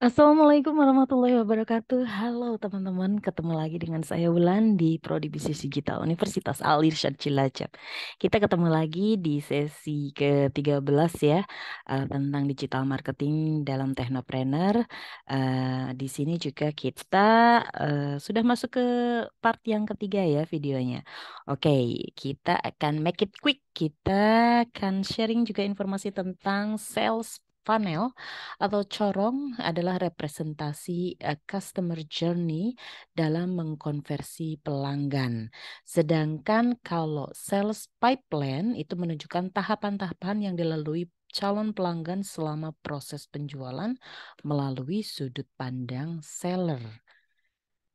Assalamualaikum warahmatullahi wabarakatuh. Halo teman-teman, ketemu lagi dengan saya Wulan di Prodi Bisnis Digital Universitas Al Irsyad Cilacap. Kita ketemu lagi di sesi ke-13 ya, tentang digital marketing dalam Technopreneur. Di sini juga kita sudah masuk ke part yang ketiga ya videonya. Oke, kita akan make it quick. Kita akan sharing juga informasi tentang sales funnel atau corong adalah representasi customer journey dalam mengkonversi pelanggan. Sedangkan kalau sales pipeline itu menunjukkan tahapan-tahapan yang dilalui calon pelanggan selama proses penjualan melalui sudut pandang seller.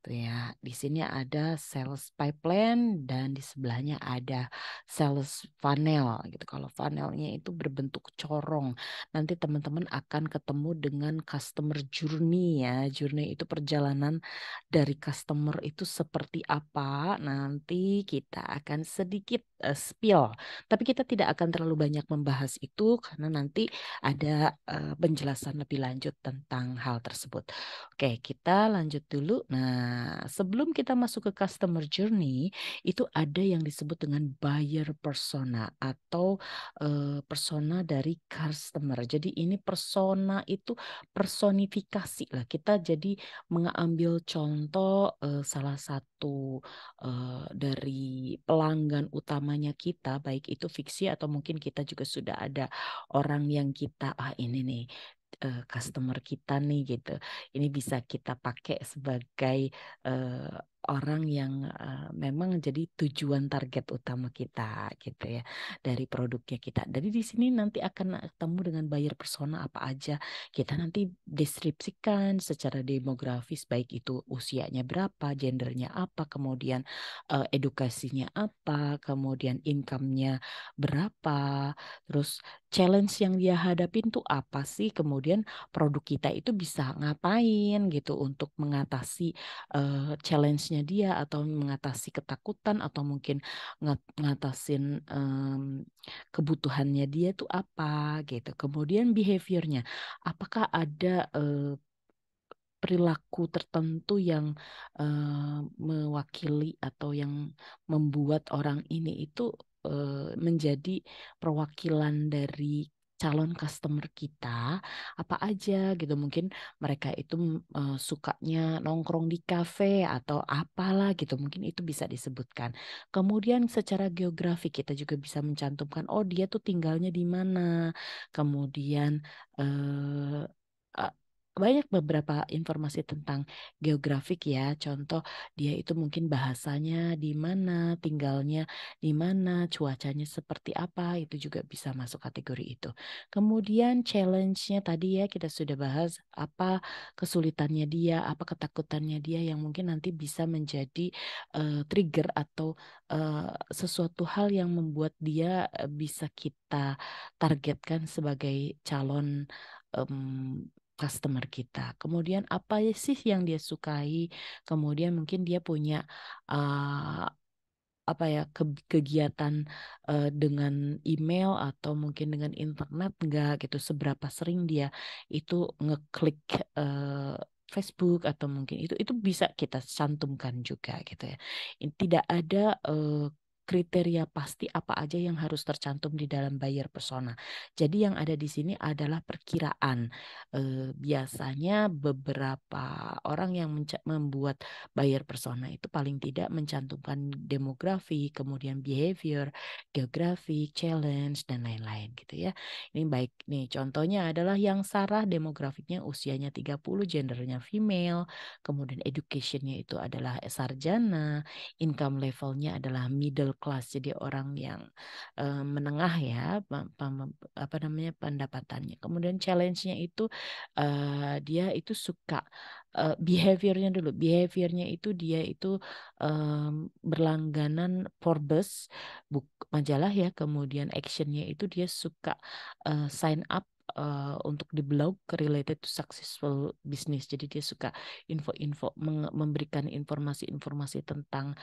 Tuh ya, di sini ada sales pipeline dan di sebelahnya ada sales funnel gitu. Kalau funnelnya itu berbentuk corong, nanti teman-teman akan ketemu dengan customer journey ya. Journey itu perjalanan dari customer itu seperti apa. Nanti kita akan sedikit spill, tapi kita tidak akan terlalu banyak membahas itu karena nanti ada penjelasan lebih lanjut tentang hal tersebut. Oke, kita lanjut dulu. Nah, sebelum kita masuk ke customer journey, itu ada yang disebut dengan buyer persona atau persona dari customer. Jadi ini persona itu personifikasi lah. Kita jadi mengambil contoh salah satu dari pelanggan utamanya kita, baik itu fiksi atau mungkin kita juga sudah ada orang yang kita, ini nih customer kita nih gitu. Ini bisa kita pakai sebagai eh, orang yang memang jadi tujuan target utama kita gitu ya dari produknya kita. Jadi di sini nanti akan ketemu dengan buyer persona apa aja. Kita nanti deskripsikan secara demografis baik itu usianya berapa, gendernya apa, kemudian edukasinya apa, kemudian income-nya berapa, terus challenge yang dia hadapin tuh apa sih, kemudian produk kita itu bisa ngapain gitu untuk mengatasi challenge-nya dia atau mengatasi ketakutan atau mungkin ngatasin kebutuhannya dia tuh apa gitu. Kemudian behaviornya, apakah ada perilaku tertentu yang mewakili atau yang membuat orang ini itu menjadi perwakilan dari calon customer kita apa aja gitu. Mungkin mereka itu sukanya nongkrong di kafe atau apalah gitu, mungkin itu bisa disebutkan. Kemudian secara geografi kita juga bisa mencantumkan, oh dia tuh tinggalnya di mana, kemudian eh, banyak beberapa informasi tentang geografik ya. Contoh dia itu mungkin bahasanya di mana, tinggalnya di mana, cuacanya seperti apa, itu juga bisa masuk kategori itu. Kemudian challenge-nya tadi ya kita sudah bahas apa kesulitannya dia, apa ketakutannya dia yang mungkin nanti bisa menjadi trigger atau eh, sesuatu hal yang membuat dia bisa kita targetkan sebagai calon customer kita. Kemudian apa sih yang dia sukai? Kemudian mungkin dia punya uh, apa ya kegiatan dengan email atau mungkin dengan internet enggak gitu. Seberapa sering dia itu ngeklik uh, Facebook atau mungkin itu bisa kita cantumkan juga gitu ya. Tidak ada kriteria pasti apa aja yang harus tercantum di dalam buyer persona. Jadi yang ada di sini adalah perkiraan. Biasanya beberapa orang yang membuat buyer persona itu paling tidak mencantumkan demografi, kemudian behavior, geographic, challenge, dan lain-lain gitu ya. Ini baik nih, contohnya adalah yang Sarah demografiknya usianya 30, gendernya female, kemudian educationnya itu adalah sarjana, income levelnya adalah middle class, jadi orang yang menengah ya, apa namanya pendapatannya. Kemudian challenge-nya itu dia itu suka behaviornya dulu. Behaviornya itu dia itu berlangganan Forbes, majalah ya. Kemudian actionnya itu dia suka sign up untuk di blog related to successful business. Jadi dia suka info-info memberikan informasi-informasi tentang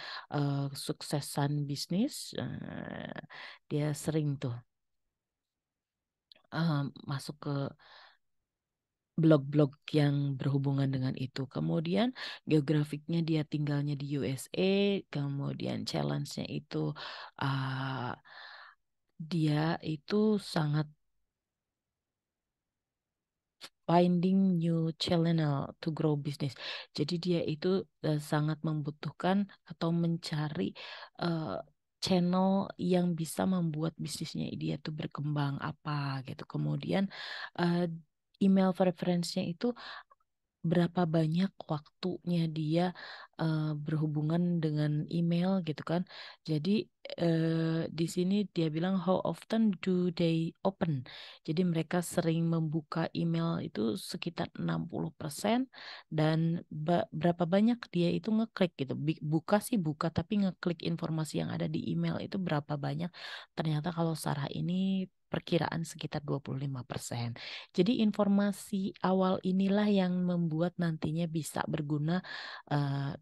suksesan bisnis. Dia sering tuh masuk ke blog-blog yang berhubungan dengan itu. Kemudian geografiknya dia tinggalnya di USA, kemudian challenge-nya itu uh, dia itu sangat finding new channel to grow business. Jadi dia itu sangat membutuhkan atau mencari uh, channel yang bisa membuat bisnisnya dia tuh berkembang apa gitu. Kemudian uh, email preference-nya itu berapa banyak waktunya dia berhubungan dengan email gitu kan. Jadi di sini dia bilang how often do they open. Jadi mereka sering membuka email itu sekitar 60% dan berapa banyak dia itu ngeklik gitu. Buka sih buka tapi ngeklik informasi yang ada di email itu berapa banyak. Ternyata kalau Sarah ini perkiraan sekitar 25%. Jadi informasi awal inilah yang membuat nantinya bisa berguna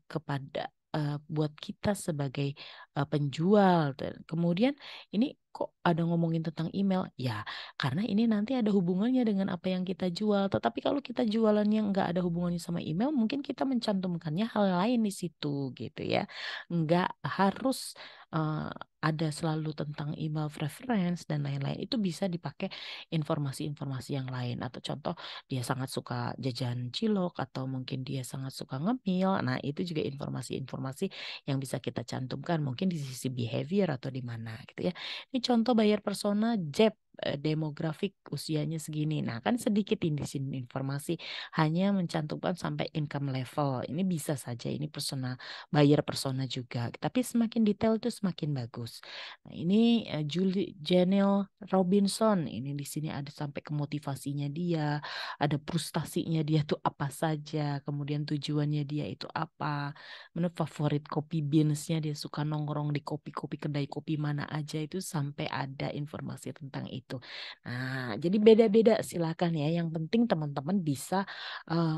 kepada buat kita sebagai penjual. Dan kemudian ini kok ada ngomongin tentang email? Ya, karena ini nanti ada hubungannya dengan apa yang kita jual. Tetapi kalau kita jualannya nggak ada hubungannya sama email, mungkin kita mencantumkannya hal lain di situ gitu ya. Nggak harus eh, ada selalu tentang email preference dan lain-lain. Itu bisa dipakai informasi-informasi yang lain. Atau contoh dia sangat suka jajan cilok atau mungkin dia sangat suka ngemil. Nah, itu juga informasi-informasi yang bisa kita cantumkan mungkin di sisi behavior atau di mana gitu ya. Ini contoh bayar persona JEB demografik usianya segini. Nah, kan sedikit ini di sini informasi hanya mencantumkan sampai income level. Ini bisa saja ini persona bayar persona juga. Tapi semakin detail itu semakin bagus. Nah, ini Julie Janelle Robinson. Ini di sini ada sampai ke motivasinya dia, ada frustasinya dia tuh apa saja, kemudian tujuannya dia itu apa, menurut favorit kopi beansnya dia suka nongkrong di kopi-kopi kedai kopi mana aja itu sampai ada informasi tentang itu. Nah, jadi beda-beda silakan ya. Yang penting teman-teman bisa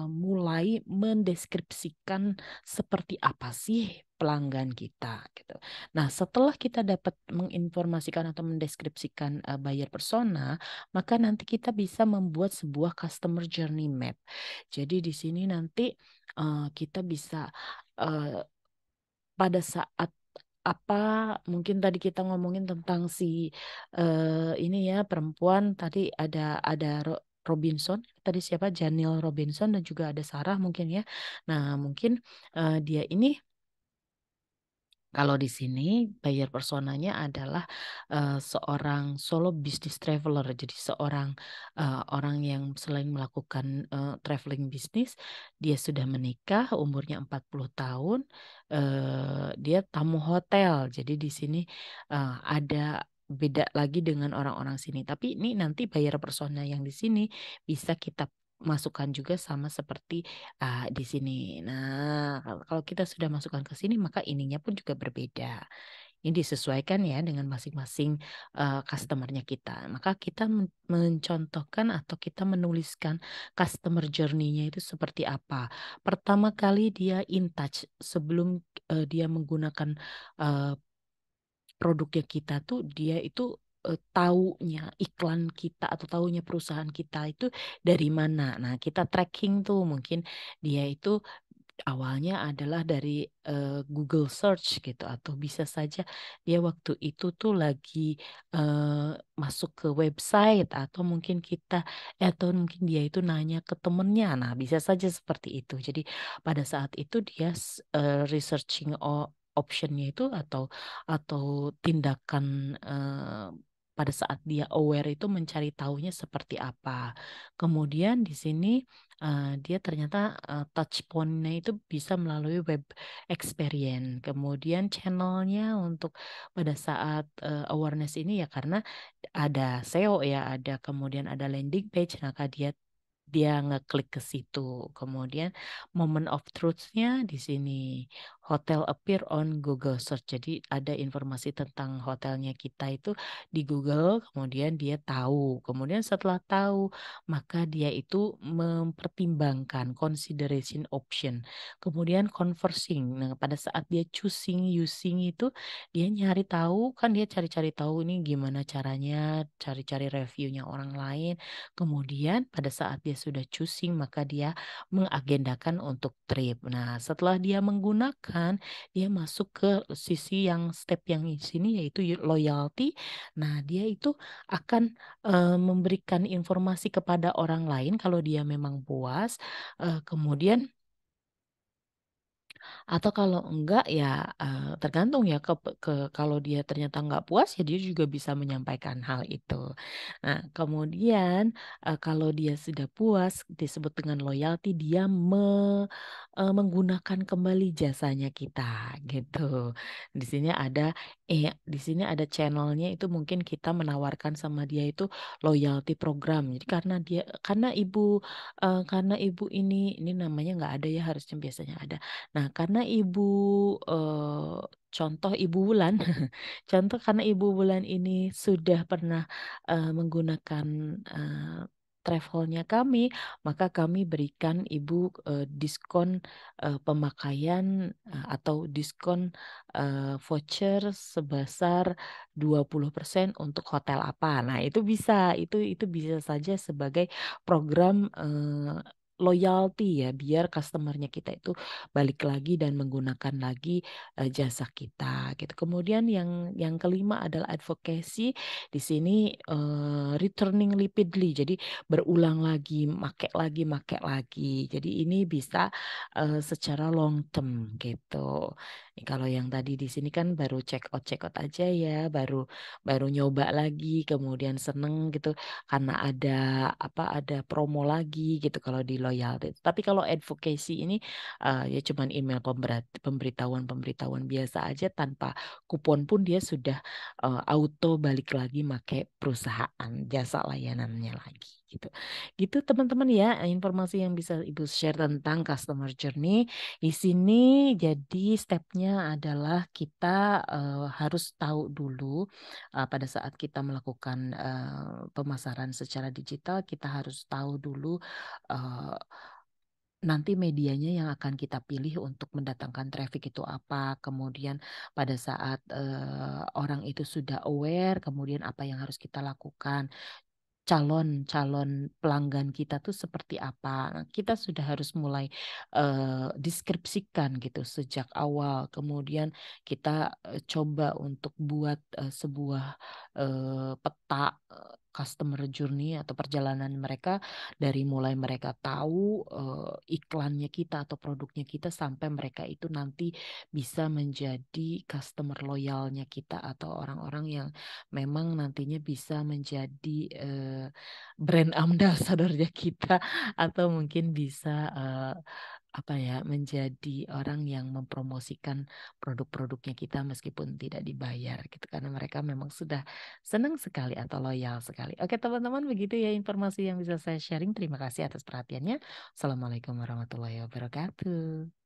mulai mendeskripsikan seperti apa sih pelanggan kita gitu. Nah, setelah kita dapat menginformasikan atau mendeskripsikan buyer persona, maka nanti kita bisa membuat sebuah customer journey map. Jadi di sini nanti kita bisa eh, pada saat apa mungkin tadi kita ngomongin tentang si ini ya perempuan tadi ada Robinson tadi siapa Janil Robinson dan juga ada Sarah mungkin ya. Nah, mungkin dia ini kalau di sini buyer personanya adalah seorang solo business traveler, jadi seorang orang yang selain melakukan traveling bisnis, dia sudah menikah, umurnya 40 tahun, dia tamu hotel. Jadi di sini ada beda lagi dengan orang-orang sini. Tapi ini nanti buyer persona yang di sini bisa kita masukkan juga sama seperti di sini. Nah, kalau kita sudah masukkan ke sini, maka ininya pun juga berbeda. Ini disesuaikan ya dengan masing-masing customernya kita. Maka kita mencontohkan atau kita menuliskan customer journey-nya itu seperti apa. Pertama kali dia in touch sebelum dia menggunakan eh, produknya kita tuh dia itu taunya iklan kita atau taunya perusahaan kita itu dari mana. Nah, kita tracking tuh mungkin dia itu awalnya adalah dari Google Search gitu atau bisa saja dia waktu itu tuh lagi masuk ke website atau mungkin kita atau mungkin dia itu nanya ke temennya. Nah, bisa saja seperti itu. Jadi pada saat itu dia researching optionnya itu atau tindakan pada saat dia aware itu mencari tahunya seperti apa. Kemudian di sini dia ternyata touch point-nya itu bisa melalui web experience. Kemudian channelnya untuk pada saat awareness ini ya karena ada SEO ya, ada kemudian ada landing page, maka dia dia ngeklik ke situ. Kemudian moment of truth-nya di sini. hotel appear on Google Search. Jadi ada informasi tentang hotelnya kita itu di Google, kemudian dia tahu. Kemudian setelah tahu, maka dia itu mempertimbangkan consideration option. Kemudian conversing. Nah, pada saat dia choosing using itu dia nyari tahu, kan dia cari-cari tahu ini gimana caranya, cari-cari reviewnya orang lain. Kemudian pada saat dia sudah choosing, maka dia mengagendakan untuk trip. Nah, setelah dia menggunakan, dia masuk ke sisi yang step yang di sini yaitu loyalty. Nah, dia itu akan memberikan informasi kepada orang lain kalau dia memang puas. Kemudian atau kalau enggak ya tergantung ya ke kalau dia ternyata enggak puas ya dia juga bisa menyampaikan hal itu. Nah, kemudian kalau dia sudah puas disebut dengan loyalty dia menggunakan kembali jasanya kita gitu. Di sini ada di sini ada channelnya itu mungkin kita menawarkan sama dia itu loyalty program. Jadi karena ibu ini namanya nggak ada ya harusnya biasanya ada. Nah, karena contoh Ibu Wulan, contoh karena Ibu Wulan ini sudah pernah menggunakan eh, travelnya kami, maka kami berikan Ibu diskon pemakaian atau diskon voucher sebesar 20% untuk hotel apa. Nah, itu bisa saja sebagai program loyalty ya, biar customernya kita itu balik lagi dan menggunakan lagi jasa kita gitu. Kemudian yang kelima adalah advocacy. Di sini returning repeatedly. Jadi berulang lagi, make lagi. Jadi ini bisa secara long term gitu. Kalau yang tadi di sini kan baru check out aja ya, baru baru nyoba lagi, kemudian seneng gitu karena ada promo lagi gitu kalau di loyalty. Tapi kalau advocacy ini ya cuman email pemberitahuan biasa aja tanpa kupon pun dia sudah auto balik lagi make perusahaan jasa layanannya lagi gitu. Gitu teman-teman ya, informasi yang bisa Ibu share tentang customer journey. Di sini jadi stepnya adalah kita harus tahu dulu pada saat kita melakukan pemasaran secara digital, kita harus tahu dulu eh, nanti medianya yang akan kita pilih untuk mendatangkan traffic itu apa. Kemudian pada saat orang itu sudah aware, kemudian apa yang harus kita lakukan, calon-calon pelanggan kita tuh seperti apa. Nah, kita sudah harus mulai deskripsikan gitu sejak awal. Kemudian kita coba untuk buat sebuah peta customer journey atau perjalanan mereka dari mulai mereka tahu iklannya kita atau produknya kita sampai mereka itu nanti bisa menjadi customer loyalnya kita atau orang-orang yang memang nantinya bisa menjadi brand ambassadornya kita atau mungkin bisa apa ya menjadi orang yang mempromosikan produk-produknya kita meskipun tidak dibayar gitu karena mereka memang sudah senang sekali atau loyal sekali. Oke teman-teman begitu ya informasi yang bisa saya sharing. Terima kasih atas perhatiannya. Assalamualaikum warahmatullahi wabarakatuh.